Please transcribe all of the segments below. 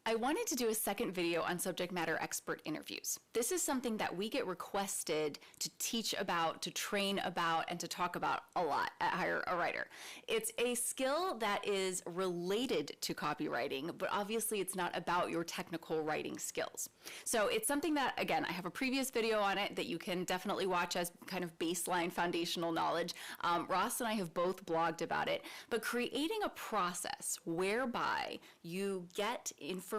I wanted to do a second video on subject matter expert interviews. This is something that we get requested to teach about, to train about, and to talk about a lot at Hire a Writer. It's a skill that is related to copywriting, but obviously it's not about your technical writing skills. So it's something that, again, I have a previous video on it that you can definitely watch as kind of baseline foundational knowledge. Ross and I have both blogged about it, but creating a process whereby you get information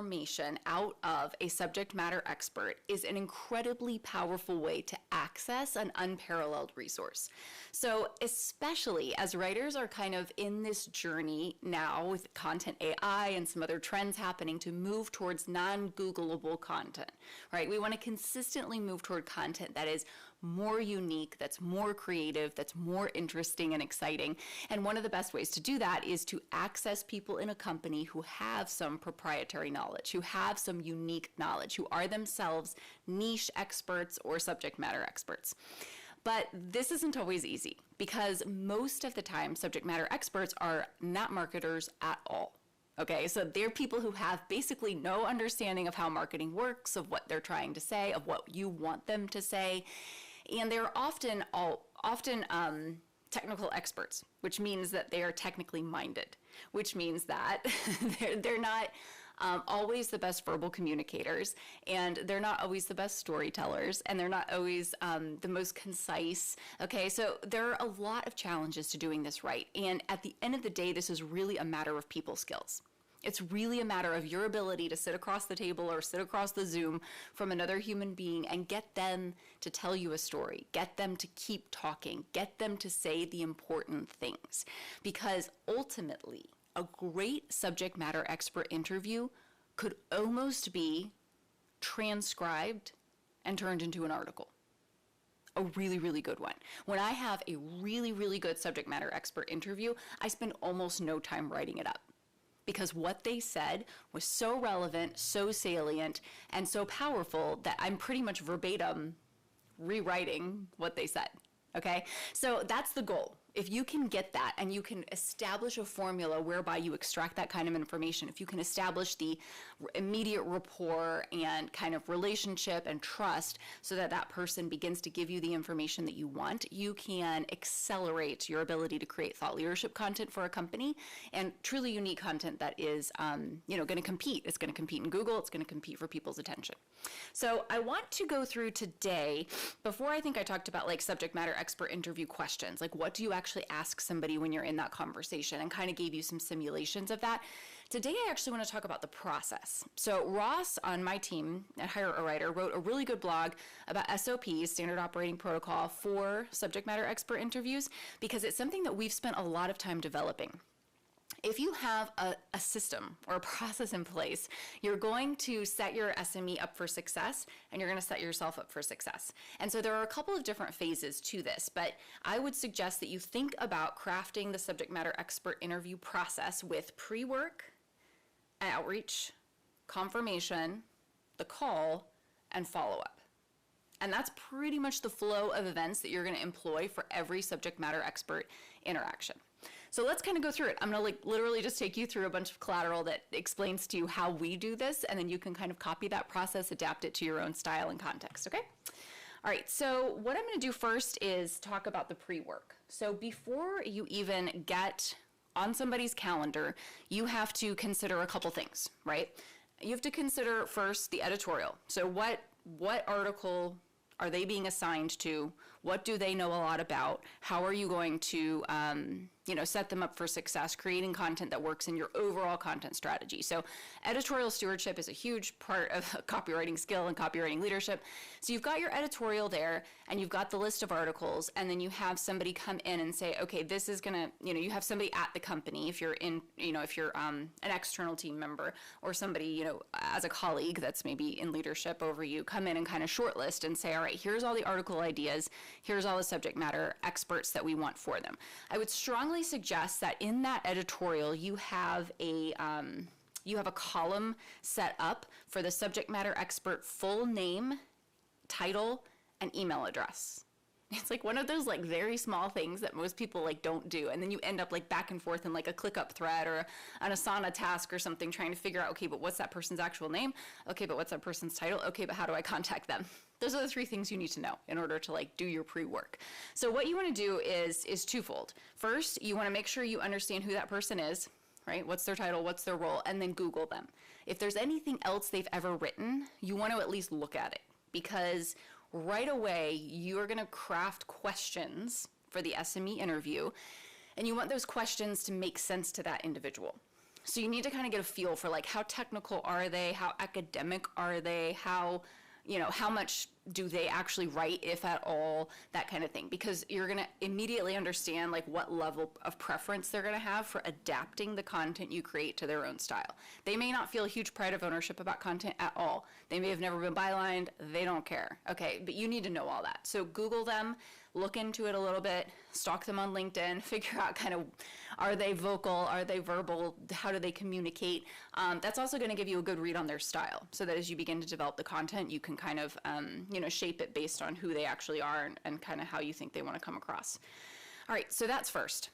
out of a subject matter expert is an incredibly powerful way to access an unparalleled resource. So especially as writers are kind of in this journey now with content AI and some other trends happening to move towards non-Googleable content, right? We want to consistently move toward content that is more unique, that's more creative, that's more interesting and exciting. And one of the best ways to do that is to access people in a company who have some proprietary knowledge, who have some unique knowledge, who are themselves niche experts or subject matter experts. But this isn't always easy because most of the time subject matter experts are not marketers at all. Okay, so they're people who have basically no understanding of how marketing works, of what they're trying to say, of what you want them to say. And they're often technical experts, which means that they are technically minded, which means that they're not always the best verbal communicators, and they're not always the best storytellers, and they're not always the most concise. Okay, so there are a lot of challenges to doing this right. And at the end of the day, this is really a matter of people skills. It's really a matter of your ability to sit across the table or sit across the Zoom from another human being and get them to tell you a story, get them to keep talking, get them to say the important things. Because ultimately, a great subject matter expert interview could almost be transcribed and turned into an article. A really, really good one. When I have a really, really good subject matter expert interview, I spend almost no time writing it up, because what they said was so relevant, so salient, and so powerful that I'm pretty much verbatim rewriting what they said, okay? So that's the goal. If you can get that and you can establish a formula whereby you extract that kind of information, if you can establish the immediate rapport and kind of relationship and trust so that that person begins to give you the information that you want, you can accelerate your ability to create thought leadership content for a company and truly unique content that is going to compete. It's going to compete in Google. It's going to compete for people's attention. So I want to go through today, before I think I talked about like subject matter expert interview questions, like what do you actually ask somebody when you're in that conversation, and kind of gave you some simulations of that. Today I actually want to talk about the process. So Ross on my team at Hire a Writer wrote a really good blog about SOPs, standard operating protocol, for subject matter expert interviews, because it's something that we've spent a lot of time developing. If you have a system or a process in place, you're going to set your SME up for success, and you're going to set yourself up for success. And so there are a couple of different phases to this, but I would suggest that you think about crafting the subject matter expert interview process with pre-work, outreach, confirmation, the call, and follow-up. And that's pretty much the flow of events that you're going to employ for every subject matter expert interaction. So let's kind of go through it. I'm going to literally just take you through a bunch of collateral that explains to you how we do this, and then you can kind of copy that process, adapt it to your own style and context, okay? All right, so what I'm going to do first is talk about the pre-work. So before you even get on somebody's calendar, you have to consider a couple things, right? You have to consider first the editorial. So what article are they being assigned to? What do they know a lot about? How are you going to set them up for success, creating content that works in your overall content strategy? So editorial stewardship is a huge part of copywriting skill and copywriting leadership. So you've got your editorial there, and you've got the list of articles, and then you have somebody come in and say, okay, this is gonna, you have somebody at the company, if you're in, if you're an external team member, or somebody, as a colleague that's maybe in leadership over you, come in and kind of shortlist and say, all right, here's all the article ideas, here's all the subject matter experts that we want for them. I would strongly suggest that in that editorial you have a column set up for the subject matter expert full name, title, and email address. It's like one of those like very small things that most people like don't do. And then you end up like back and forth in like a ClickUp thread or an Asana task or something trying to figure out, okay, but what's that person's actual name? Okay, but what's that person's title? Okay, but how do I contact them? Those are the 3 things you need to know in order to like do your pre-work. So what you want to do is twofold. First, you want to make sure you understand who that person is, right? What's their title? What's their role? And then Google them. If there's anything else they've ever written, you want to at least look at it, because right away you are going to craft questions for the SME interview, and you want those questions to make sense to that individual. So you need to kind of get a feel for like how technical are they, how academic are they, how much do they actually write, if at all, that kind of thing, because you're going to immediately understand like what level of preference they're going to have for adapting the content you create to their own style. They may not feel a huge pride of ownership about content at all. They may have never been bylined. They don't care. Okay, but you need to know all that. So Google them, look into it a little bit, stalk them on LinkedIn, figure out kind of, are they vocal, are they verbal, how do they communicate? That's also going to give you a good read on their style, so that as you begin to develop the content, you can kind of, shape it based on who they actually are and kind of how you think they want to come across. All right, so that's first.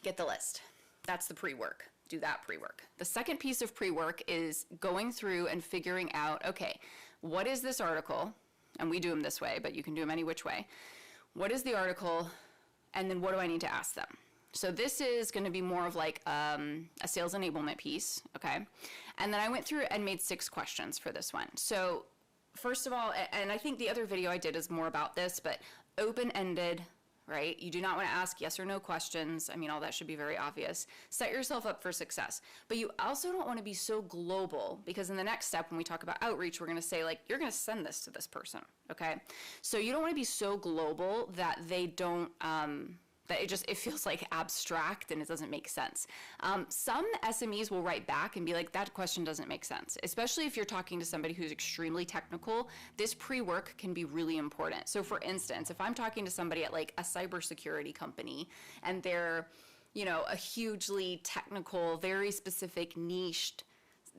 Get the list. That's the pre-work. Do that pre-work. The second piece of pre-work is going through and figuring out, okay, what is this article? And we do them this way, but you can do them any which way. What is the article? And then what do I need to ask them? So this is going to be more of like a sales enablement piece, okay? And then I went through and made 6 questions for this one. So first of all, and I think the other video I did is more about this, but open-ended, right? You do not want to ask yes or no questions. I mean, all that should be very obvious. Set yourself up for success. But you also don't want to be so global, because in the next step, when we talk about outreach, we're going to say like, you're going to send this to this person, okay? So you don't want to be so global that they don't, that it feels like abstract and it doesn't make sense. Some SMEs will write back and be like, that question doesn't make sense. Especially if you're talking to somebody who's extremely technical, this pre-work can be really important. So for instance, if I'm talking to somebody at like a cybersecurity company and they're, a hugely technical, very specific niched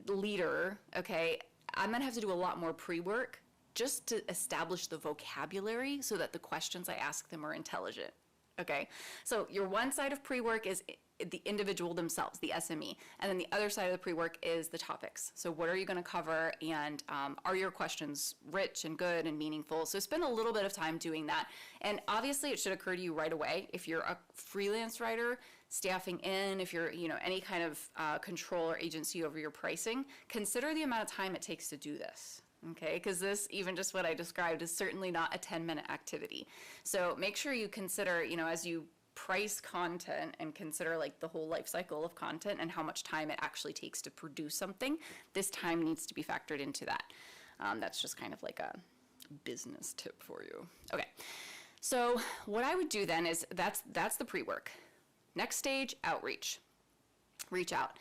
leader, okay, I'm gonna have to do a lot more pre-work just to establish the vocabulary so that the questions I ask them are intelligent. Okay, so your one side of pre-work is the individual themselves, the SME, and then the other side of the pre-work is the topics. So what are you going to cover, and are your questions rich and good and meaningful? So spend a little bit of time doing that, and obviously it should occur to you right away. If you're a freelance writer, staffing in, if you're any kind of control or agency over your pricing, consider the amount of time it takes to do this. Okay, because this, even just what I described, is certainly not a 10-minute activity. So make sure you consider, as you price content and consider like the whole life cycle of content and how much time it actually takes to produce something, this time needs to be factored into that. That's just kind of like a business tip for you. Okay, so what I would do then is that's the pre-work. Next stage, outreach. Reach out.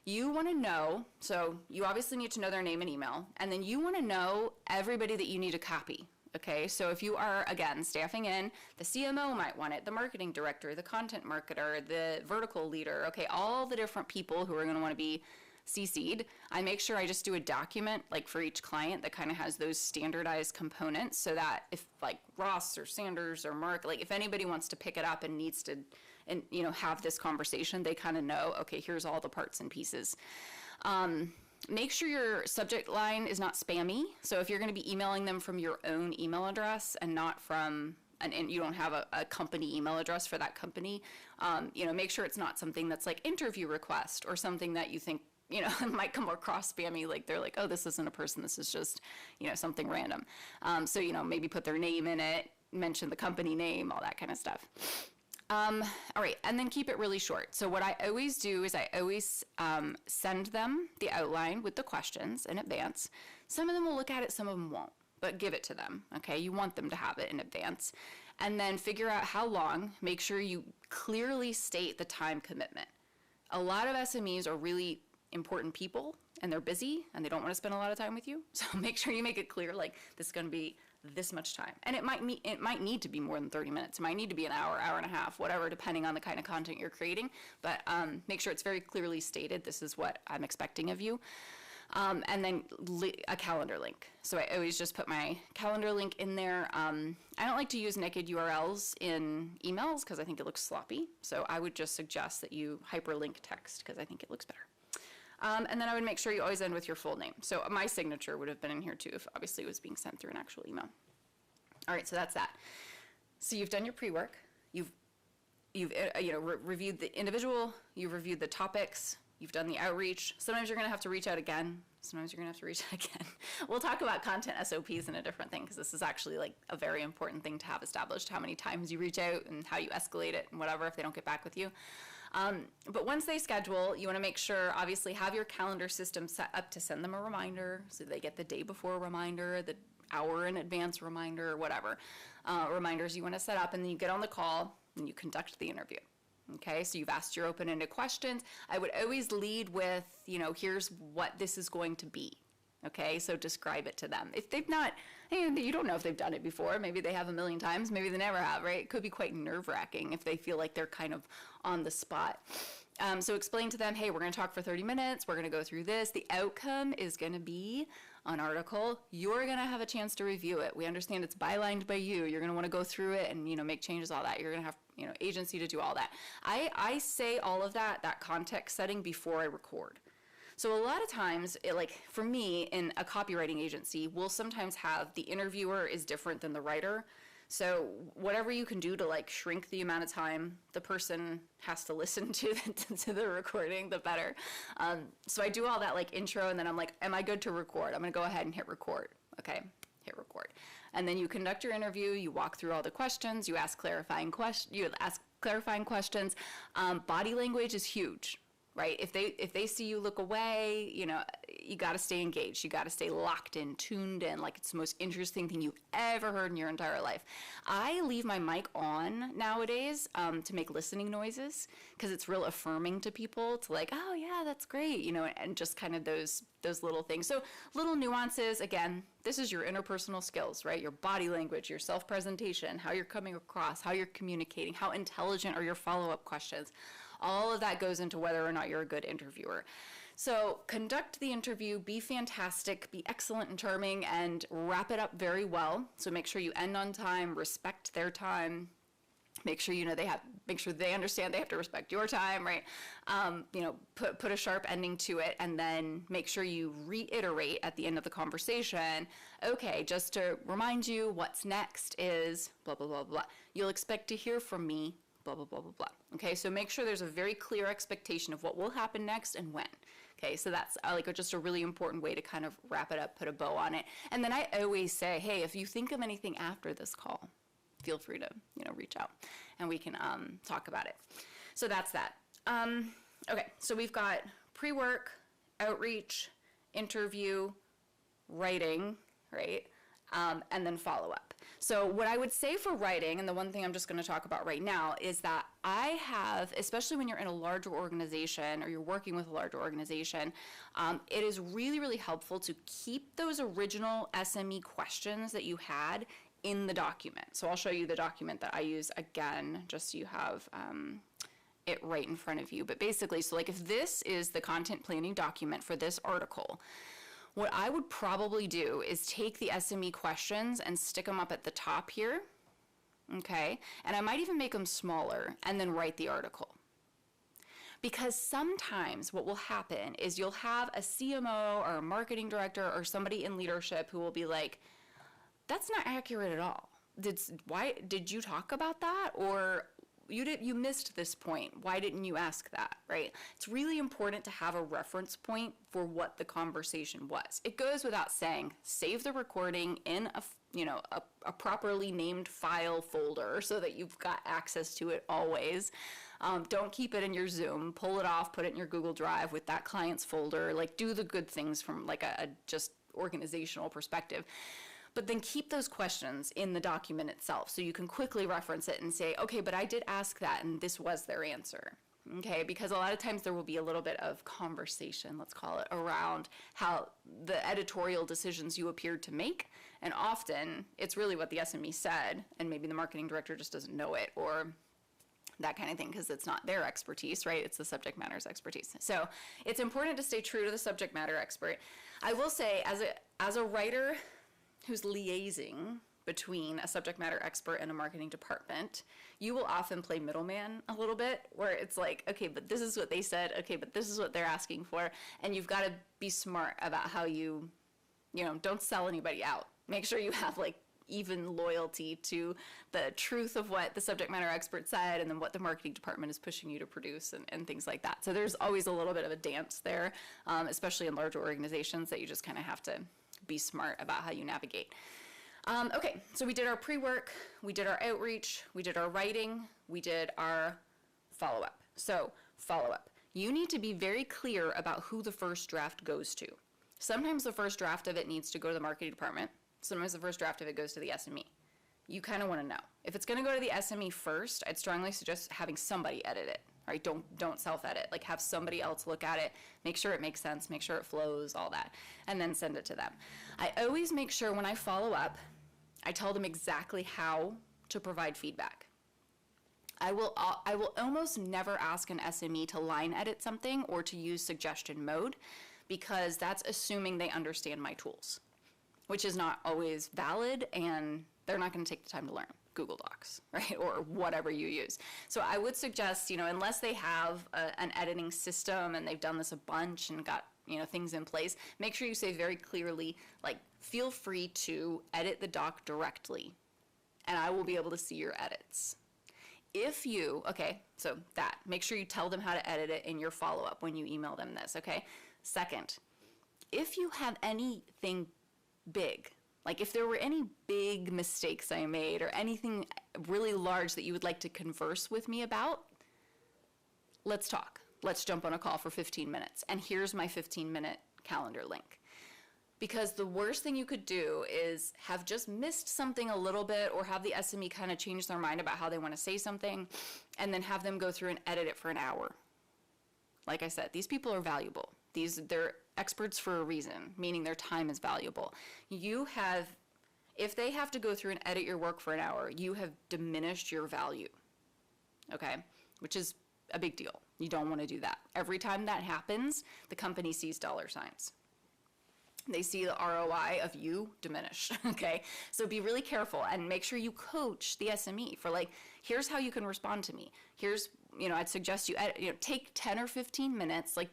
You want to know, so you obviously need to know their name and email, and then you want to know everybody that you need to copy, okay? So if you are, again, staffing in, the CMO might want it, the marketing director, the content marketer, the vertical leader, okay, all the different people who are going to want to be CC'd. I make sure I just do a document like for each client that kind of has those standardized components, so that if like Ross or Sanders or Mark, like if anybody wants to pick it up and needs to have this conversation, they kind of know, okay, here's all the parts and pieces. Make sure your subject line is not spammy. So if you're going to be emailing them from your own email address and not from, and you don't have a company email address for that company, make sure it's not something that's like interview request or something that you think, might come across spammy, like they're like, oh, this isn't a person, this is just, something random. So, maybe put their name in it, mention the company name, all that kind of stuff. All right, and then keep it really short. So what I always do is I always send them the outline with the questions in advance. Some of them will look at it, some of them won't, but give it to them, okay? You want them to have it in advance. And then figure out how long. Make sure you clearly state the time commitment. A lot of SMEs are really important people, and they're busy, and they don't want to spend a lot of time with you. So make sure you make it clear, like, this is going to be this much time. And it might need to be more than 30 minutes. It might need to be an hour, hour and a half, whatever, depending on the kind of content you're creating. But make sure it's very clearly stated, this is what I'm expecting of you. And then a calendar link. So I always just put my calendar link in there. I don't like to use naked URLs in emails because I think it looks sloppy. So I would just suggest that you hyperlink text because I think it looks better. And then I would make sure you always end with your full name. So my signature would have been in here too if obviously it was being sent through an actual email. All right, so that's that. So you've done your pre-work. You've reviewed the individual. You've reviewed the topics. You've done the outreach. Sometimes you're going to have to reach out again. Sometimes you're going to have to reach out again. We'll talk about content SOPs in a different thing because this is actually like a very important thing to have established, how many times you reach out and how you escalate it and whatever if they don't get back with you. But once they schedule, you want to make sure, obviously, have your calendar system set up to send them a reminder so they get the day before reminder, the hour in advance reminder, or whatever reminders you want to set up. And then you get on the call and you conduct the interview. Okay, so you've asked your open-ended questions. I would always lead with, here's what this is going to be. Okay, so describe it to them. If they've not, you don't know if they've done it before. Maybe they have a million times. Maybe they never have, right? It could be quite nerve-wracking if they feel like they're kind of on the spot. So explain to them, hey, we're going to talk for 30 minutes. We're going to go through this. The outcome is going to be an article. You're going to have a chance to review it. We understand it's bylined by you. You're going to want to go through it and, make changes, all that. You're going to have, agency to do all that. I say all of that context setting before I record. So a lot of times, for me, in a copywriting agency, we'll sometimes have the interviewer is different than the writer. So whatever you can do to shrink the amount of time the person has to listen to the recording, the better. So I do all that intro, and then I'm like, am I good to record? I'm going to go ahead and hit record. Okay, hit record. And then you conduct your interview. You walk through all the questions. You ask clarifying questions. Body language is huge. Right? If they see you look away, you got to stay engaged. You got to stay locked in, tuned in, like it's the most interesting thing you've ever heard in your entire life. I leave my mic on nowadays to make listening noises because it's real affirming to people to oh yeah, that's great, and just kind of those little things. So little nuances. Again, this is your interpersonal skills, right? Your body language, your self-presentation, how you're coming across, how you're communicating, how intelligent are your follow-up questions. All of that goes into whether or not you're a good interviewer. So conduct the interview, be fantastic, be excellent and charming, and wrap it up very well. So make sure you end on time, respect their time. Make sure make sure they understand they have to respect your time, right? Put a sharp ending to it, and then make sure you reiterate at the end of the conversation. Okay, just to remind you, what's next is blah blah blah blah. You'll expect to hear from me. Blah, blah, blah, blah, blah. Okay, so make sure there's a very clear expectation of what will happen next and when. Okay, so that's just a really important way to kind of wrap it up, put a bow on it. And then I always say, hey, if you think of anything after this call, feel free to, reach out and we can talk about it. So that's that. Okay, so we've got pre-work, outreach, interview, writing, right? And then follow-up. So what I would say for writing, and the one thing I'm just going to talk about right now, is that I have, especially when you're in a larger organization or you're working with a larger organization, it is really, really helpful to keep those original SME questions that you had in the document. So I'll show you the document that I use again, just so you have it right in front of you. But basically, so if this is the content planning document for this article, what I would probably do is take the SME questions and stick them up at the top here, okay? And I might even make them smaller and then write the article. Because sometimes what will happen is you'll have a CMO or a marketing director or somebody in leadership who will be like, that's not accurate at all. Did you talk about that? Or you missed this point. Why didn't you ask that, right? It's really important to have a reference point for what the conversation was. It goes without saying, save the recording in a properly named file folder so that you've got access to it always. Don't keep it in your Zoom. Pull it off, put it in your Google Drive with that client's folder. Do the good things from a just organizational perspective. But then keep those questions in the document itself so you can quickly reference it and say, okay, but I did ask that and this was their answer. Okay, because a lot of times there will be a little bit of conversation, let's call it, around how the editorial decisions you appeared to make. And often it's really what the SME said, and maybe the marketing director just doesn't know it, or that kind of thing, because it's not their expertise, right? It's the subject matter's expertise. So it's important to stay true to the subject matter expert. I will say, as a writer who's liaising between a subject matter expert and a marketing department, you will often play middleman a little bit, where it's like, okay, but this is what they said, okay, but this is what they're asking for, and you've got to be smart about how you don't sell anybody out. Make sure you have like even loyalty to the truth of what the subject matter expert said, and then what the marketing department is pushing you to produce, and things like that. So there's always a little bit of a dance there, especially in larger organizations, that you just kind of have to be smart about how you navigate. Okay, so we did our pre-work, we did our outreach, we did our writing, we did our follow-up. So follow-up. You need to be very clear about who the first draft goes to. Sometimes the first draft of it needs to go to the marketing department. Sometimes the first draft of it goes to the SME. You kind of want to know. If it's going to go to the SME first, I'd strongly suggest having somebody edit it. Right? Don't self-edit. Like, have somebody else look at it, make sure it makes sense, make sure it flows, all that, and then send it to them. I always make sure when I follow up, I tell them exactly how to provide feedback. I will almost never ask an SME to line edit something or to use suggestion mode, because that's assuming they understand my tools, which is not always valid, and they're not going to take the time to learn Google Docs, right, or whatever you use. So I would suggest, unless they have an editing system and they've done this a bunch and got things in place, make sure you say very clearly, like, feel free to edit the doc directly, and I will be able to see your edits. If you, okay, so that, make sure you tell them how to edit it in your follow-up when you email them this, okay? Second, if you have anything big, like if there were any big mistakes I made or anything really large that you would like to converse with me about, let's talk. Let's jump on a call for 15 minutes. And here's my 15-minute calendar link. Because the worst thing you could do is have just missed something a little bit, or have the SME kind of change their mind about how they want to say something, and then have them go through and edit it for an hour. Like I said, these people are valuable. They're experts for a reason, meaning their time is valuable. If they have to go through and edit your work for an hour, you have diminished your value, okay? Which is a big deal. You don't want to do that. Every time that happens, the company sees dollar signs. They see the ROI of you diminish, okay? So be really careful and make sure you coach the SME for, like, here's how you can respond to me. Here's, I'd suggest you take 10 or 15 minutes, like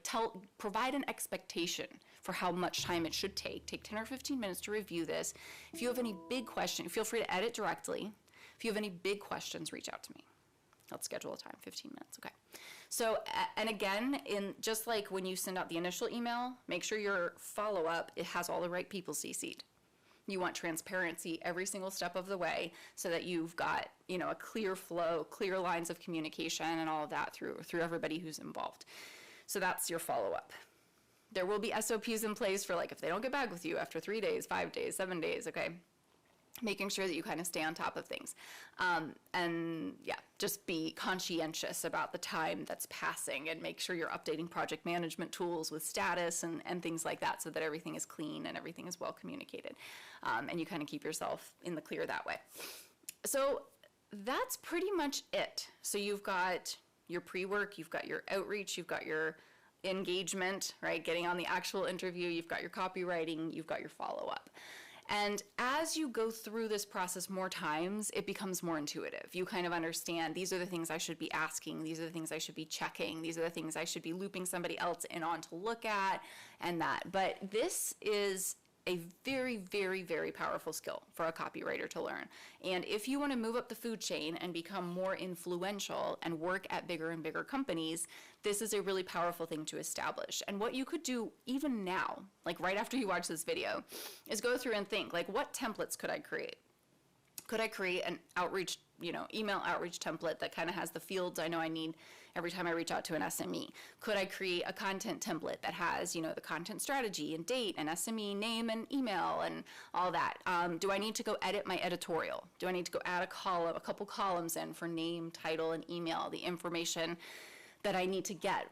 provide an expectation for how much time it should take. Take 10 or 15 minutes to review this. If you have any big questions, feel free to edit directly. If you have any big questions, reach out to me. Let's schedule a time, 15 minutes, okay? So, and again, just like when you send out the initial email, make sure your follow-up, it has all the right people CC'd. You want transparency every single step of the way, so that you've got, a clear flow, clear lines of communication, and all of that through everybody who's involved. So that's your follow-up. There will be SOPs in place for, like, if they don't get back with you after 3 days, 5 days, 7 days, okay? Making sure that you kind of stay on top of things. And yeah, just be conscientious about the time that's passing, and make sure you're updating project management tools with status and things like that, so that everything is clean and everything is well communicated. And you kind of keep yourself in the clear that way. So that's pretty much it. So you've got your pre-work, you've got your outreach, you've got your engagement, right? Getting on the actual interview, you've got your copywriting, you've got your follow-up. And as you go through this process more times, it becomes more intuitive. You kind of understand, these are the things I should be asking, these are the things I should be checking, these are the things I should be looping somebody else in on to look at, and that. But this is a very, very, very powerful skill for a copywriter to learn. And if you want to move up the food chain and become more influential and work at bigger and bigger companies, this is a really powerful thing to establish. And what you could do even now, like right after you watch this video, is go through and think, like, what templates could I create? Could I create an outreach, email outreach template that kind of has the fields I know I need every time I reach out to an SME? Could I create a content template that has, the content strategy and date and SME name and email and all that? Do I need to go edit my editorial? Do I need to go add a couple columns in for name, title, and email, the information that I need to get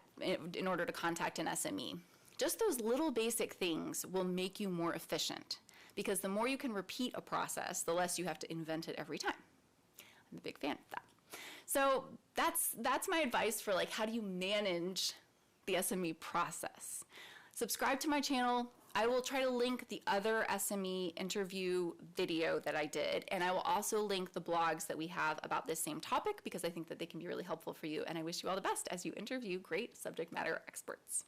in order to contact an SME? Just those little basic things will make you more efficient, because the more you can repeat a process, the less you have to invent it every time. I'm a big fan of that. So that's my advice for like, how do you manage the SME process? Subscribe to my channel. I will try to link the other SME interview video that I did, and I will also link the blogs that we have about this same topic because I think that they can be really helpful for you, and I wish you all the best as you interview great subject matter experts.